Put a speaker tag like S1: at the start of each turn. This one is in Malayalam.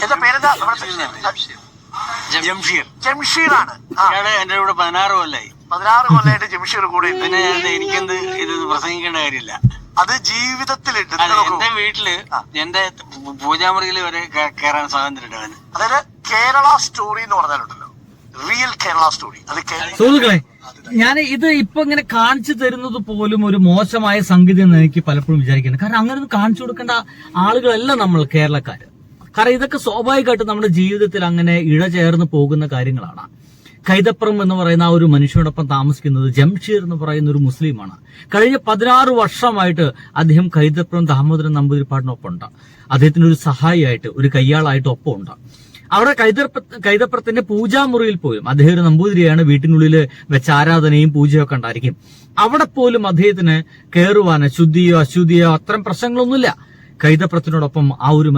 S1: എന്താ പേരെന്താ? ജംഷീറാണ്.
S2: എന്റെ കൂടെ 16 കൊല്ലായി.
S1: 16 കൊല്ലമായിട്ട് ജംഷീർ കൂടെ.
S2: പിന്നെ എനിക്കെന്ത് ഇത് പ്രസംഗിക്കേണ്ട കാര്യമില്ല.
S1: അത് ജീവിതത്തിലുണ്ട്.
S2: എന്റെ വീട്ടില് എന്റെ പൂജാമുറിയിൽ വരെ കയറാൻ സ്വാതന്ത്ര്യം.
S1: അതായത് കേരള സ്റ്റോറി എന്ന് പറഞ്ഞാലുണ്ടല്ലോ, റിയൽ കേരള സ്റ്റോറി. അത്
S3: സുഹൃത്തുക്കളെ, ഞാൻ ഇത് ഇപ്പൊ ഇങ്ങനെ കാണിച്ചു തരുന്നത് പോലും ഒരു മോശമായ സംഗതി എന്ന് എനിക്ക് പലപ്പോഴും വിചാരിക്കുന്നത്. കാരണം അങ്ങനെ ഒന്നും കാണിച്ചു കൊടുക്കേണ്ട ആളുകളല്ല നമ്മൾ കേരളക്കാര്. കാരണം ഇതൊക്കെ സ്വാഭാവികമായിട്ട് നമ്മുടെ ജീവിതത്തിൽ അങ്ങനെ ഇഴചേർന്ന് പോകുന്ന കാര്യങ്ങളാണ്. കൈതപ്രം എന്ന് പറയുന്ന ആ ഒരു മനുഷ്യനോടൊപ്പം താമസിക്കുന്നത് ജംഷീർ എന്ന് പറയുന്ന ഒരു മുസ്ലിമാണ്. കഴിഞ്ഞ 16 വർഷമായിട്ട് അദ്ദേഹം കൈതപ്രം ദാമോദരൻ നമ്പൂതിരിപ്പാടിനൊപ്പം ഉണ്ട്. അദ്ദേഹത്തിന് ഒരു സഹായിയായിട്ട്, ഒരു കയ്യാളായിട്ട് ഒപ്പം ഉണ്ട്. അവിടെ കൈതപ്രത്തിന്റെ പൂജാമുറിയിൽ പോലും അദ്ദേഹം ഒരു നമ്പൂതിരിയാണ്, വീട്ടിനുള്ളിൽ വെച്ച് ആരാധനയും പൂജയൊക്കെ ഉണ്ടായിരിക്കും. അവിടെ പോലും അദ്ദേഹത്തിന് കയറുവാനോ ശുദ്ധിയോ അശുദ്ധിയോ അത്തരം പ്രശ്നങ്ങളൊന്നുമില്ല. കൈതപ്രത്തിനോടൊപ്പം ആ ഒരു